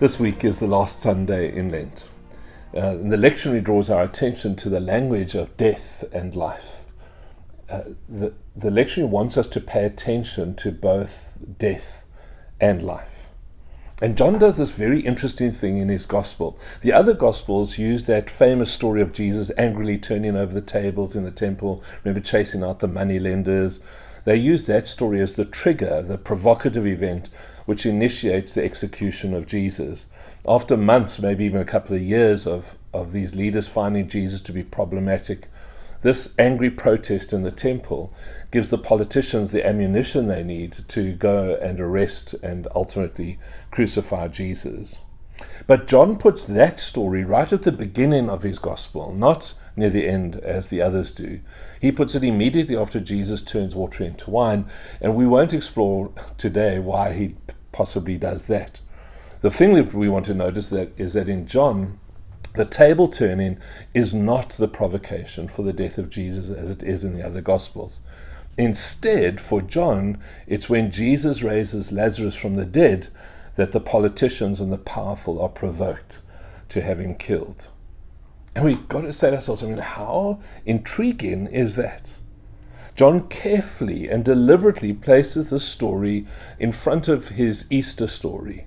This week is the last Sunday in Lent. And the lectionary draws our attention to the language of death and life. The lectionary wants us to pay attention to both death and life. And John does this very interesting thing in his gospel. The other gospels use that famous story of Jesus angrily turning over the tables in the temple, remember, chasing out the money lenders. They use that story as the trigger, the provocative event, which initiates the execution of Jesus. After months, maybe even a couple of years of these leaders finding Jesus to be problematic, this angry protest in the temple gives the politicians the ammunition they need to go and arrest and ultimately crucify Jesus. But John puts that story right at the beginning of his gospel, not near the end as the others do. He puts it immediately after Jesus turns water into wine, and we won't explore today why he possibly does that. The thing that we want to notice is that in John, the table turning is not the provocation for the death of Jesus as it is in the other Gospels. Instead, for John, it's when Jesus raises Lazarus from the dead that the politicians and the powerful are provoked to have him killed. And we've got to say to ourselves, how intriguing is that? John carefully and deliberately places this story in front of his Easter story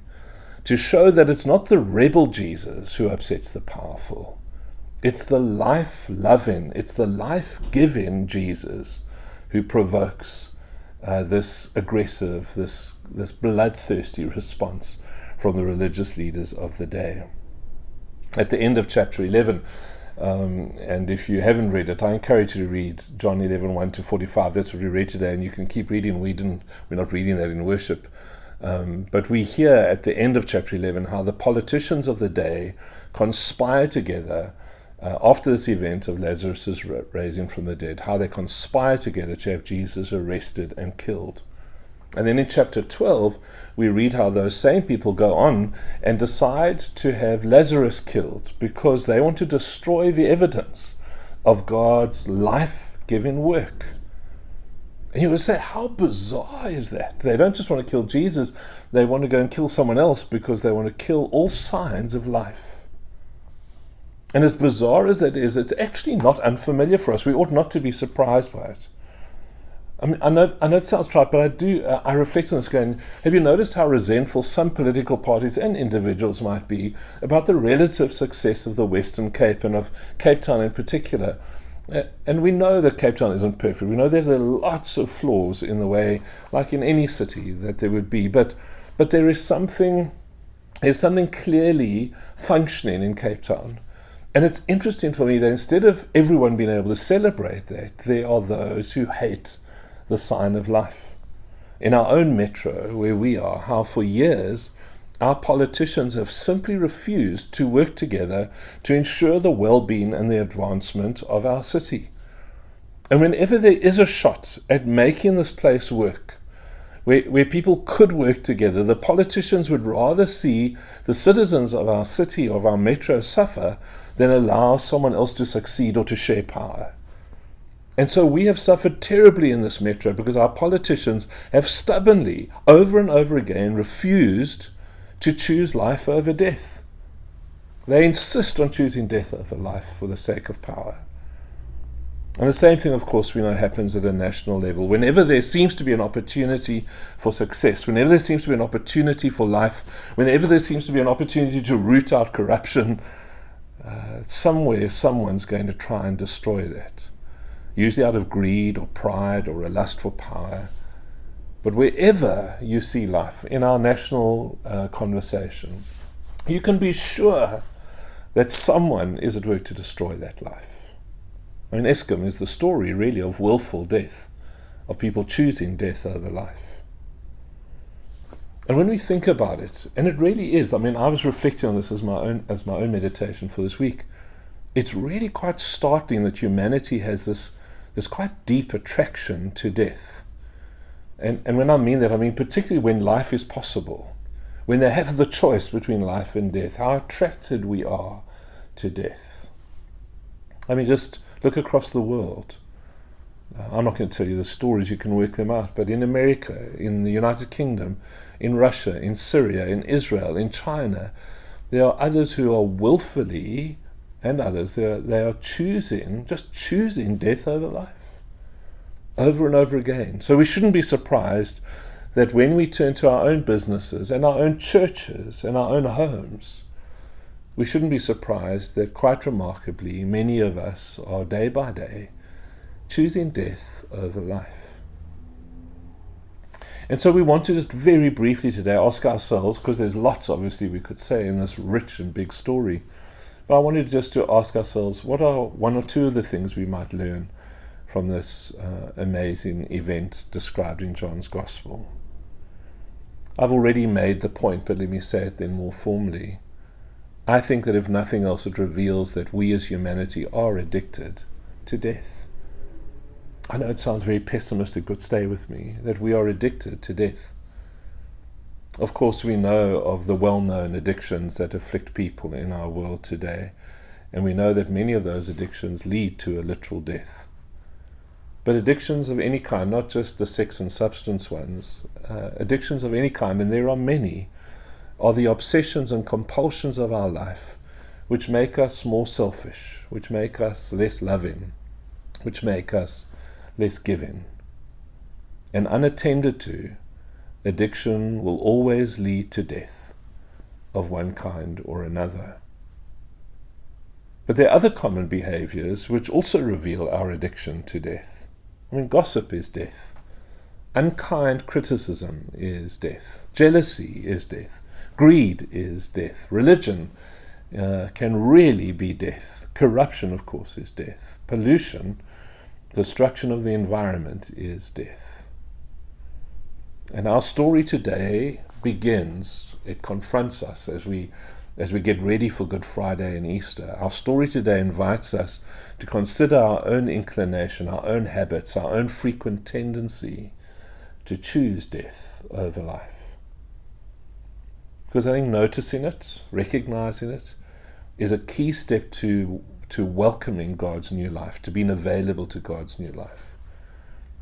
to show that it's not the rebel Jesus who upsets the powerful. It's the life-loving, it's the life-giving Jesus who provokes this aggressive, this bloodthirsty response from the religious leaders of the day. At the end of chapter 11, and if you haven't read it, I encourage you to read John 11, 1 to 45. That's what we read today, and you can keep reading. We're not reading that in worship. But we hear at the end of chapter 11 how the politicians of the day conspire together after this event of Lazarus' raising from the dead, how they conspire together to have Jesus arrested and killed. And then in chapter 12, we read how those same people go on and decide to have Lazarus killed because they want to destroy the evidence of God's life-giving work. And you would say, how bizarre is that? They don't just want to kill Jesus, they want to go and kill someone else because they want to kill all signs of life. And as bizarre as that is, it's actually not unfamiliar for us. We ought not to be surprised by it. I know it sounds trite, but I reflect on this going, have you noticed how resentful some political parties and individuals might be about the relative success of the Western Cape and of Cape Town in particular? And we know that Cape Town isn't perfect. We know that there are lots of flaws in the way, like in any city, that there would be. But there's something clearly functioning in Cape Town. And it's interesting for me that instead of everyone being able to celebrate that, there are those who hate the sign of life. In our own metro, where we are, how for years our politicians have simply refused to work together to ensure the well-being and the advancement of our city. And whenever there is a shot at making this place work, where people could work together, the politicians would rather see the citizens of our city, of our metro, suffer than allow someone else to succeed or to share power. And so we have suffered terribly in this metro because our politicians have stubbornly, over and over again, refused to choose life over death. They insist on choosing death over life for the sake of power. And the same thing, of course, we know happens at a national level. Whenever there seems to be an opportunity for success, whenever there seems to be an opportunity for life, whenever there seems to be an opportunity to root out corruption, somewhere someone's going to try and destroy that. Usually out of greed or pride or a lust for power. But wherever you see life in our national conversation, you can be sure that someone is at work to destroy that life. Eskom is the story really of willful death, of people choosing death over life. And when we think about it, and it really is, I was reflecting on this as my own meditation for this week, it's really quite startling that humanity has this quite deep attraction to death. And when I mean that, particularly when life is possible, when they have the choice between life and death, how attracted we are to death. Just look across the world. I'm not going to tell you the stories, you can work them out, but in America, in the United Kingdom, in Russia, in Syria, in Israel, in China, there are others who are willfully, and others, they are choosing death over life, over and over again. So we shouldn't be surprised that when we turn to our own businesses and our own churches and our own homes, we shouldn't be surprised that quite remarkably many of us are day by day choosing death over life. And so we want to just very briefly today ask ourselves, because there's lots obviously we could say in this rich and big story, but I wanted just to ask ourselves, what are one or two of the things we might learn from this amazing event described in John's Gospel? I've already made the point, but let me say it then more formally. I think that if nothing else, it reveals that we as humanity are addicted to death. I know it sounds very pessimistic, but stay with me, that we are addicted to death. Of course, we know of the well-known addictions that afflict people in our world today, and we know that many of those addictions lead to a literal death. But addictions of any kind, not just the sex and substance ones, addictions of any kind, and there are many, are the obsessions and compulsions of our life which make us more selfish, which make us less loving, which make us less giving. And unattended to, addiction will always lead to death of one kind or another. But there are other common behaviors which also reveal our addiction to death. I mean, gossip is death. Unkind criticism is death. Jealousy is death. Greed is death. Religion can really be death. Corruption, of course, is death. Pollution, destruction of the environment, is death. And our story today begins, it confronts us as we get ready for Good Friday and Easter. Our story today invites us to consider our own inclination, our own habits, our own frequent tendency to choose death over life. Because I think noticing it, recognizing it, is a key step to welcoming God's new life, to being available to God's new life.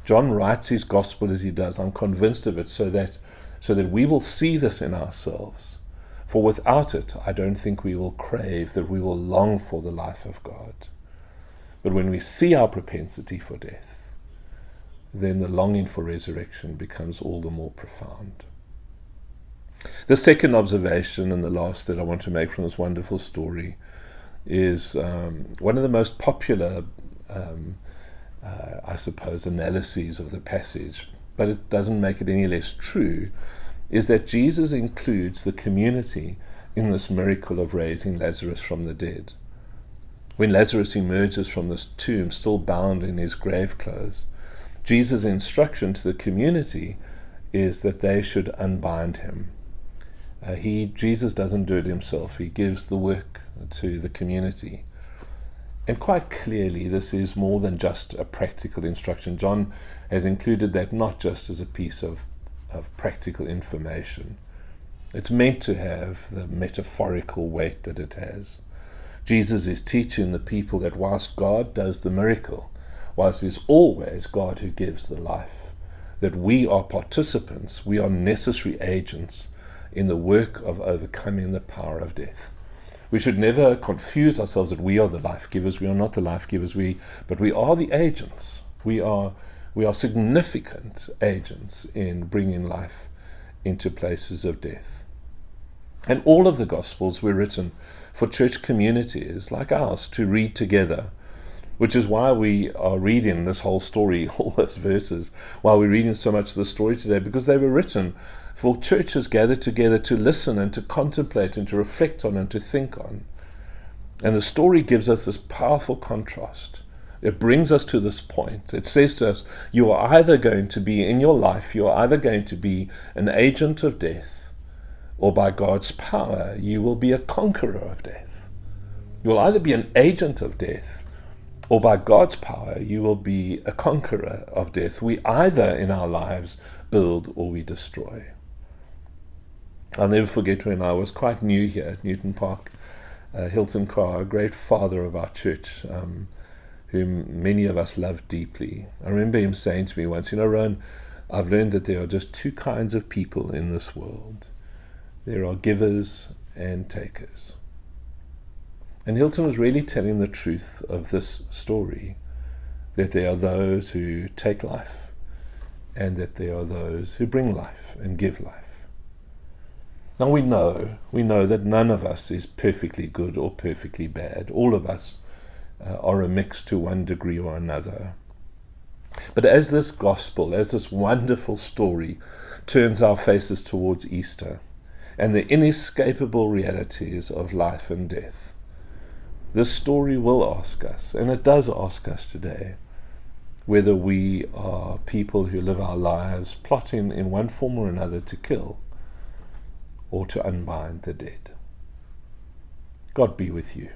John writes his gospel as he does. I'm convinced of it so that we will see this in ourselves. For without it, I don't think we will crave, that we will long for the life of God. But when we see our propensity for death, then the longing for resurrection becomes all the more profound. The second observation, and the last that I want to make from this wonderful story, is one of the most popular, I suppose, analyses of the passage, but it doesn't make it any less true, is that Jesus includes the community in this miracle of raising Lazarus from the dead. When Lazarus emerges from this tomb, still bound in his grave clothes, Jesus' instruction to the community is that they should unbind him. Jesus doesn't do it himself. He gives the work to the community. And quite clearly, this is more than just a practical instruction. John has included that not just as a piece of practical information. It's meant to have the metaphorical weight that it has. Jesus is teaching the people that whilst God does the miracle, whilst it is always God who gives the life, that we are participants, we are necessary agents in the work of overcoming the power of death. We should never confuse ourselves that we are the life givers. We are not the life givers, but we are the agents. We are significant agents in bringing life into places of death. And all of the Gospels were written for church communities like ours to read together, which is why we are reading this whole story, all those verses, why we're reading so much of the story today, because they were written for churches gathered together to listen and to contemplate and to reflect on and to think on. And the story gives us this powerful contrast. It brings us to this point. It says to us, you are either going to be in your life, you are either going to be an agent of death, or by God's power, you will be a conqueror of death. You will either be an agent of death, or by God's power, you will be a conqueror of death. We either in our lives build or we destroy. I'll never forget when I was quite new here at Newton Park, Hilton Carr, a great father of our church, whom many of us love deeply. I remember him saying to me once, Rowan, I've learned that there are just two kinds of people in this world. There are givers and takers. And Hilton was really telling the truth of this story, that there are those who take life and that there are those who bring life and give life. Now we know that none of us is perfectly good or perfectly bad. All of us are a mix to one degree or another. But as this gospel, as this wonderful story turns our faces towards Easter and the inescapable realities of life and death, this story will ask us, and it does ask us today, whether we are people who live our lives plotting in one form or another to kill or to unbind the dead. God be with you.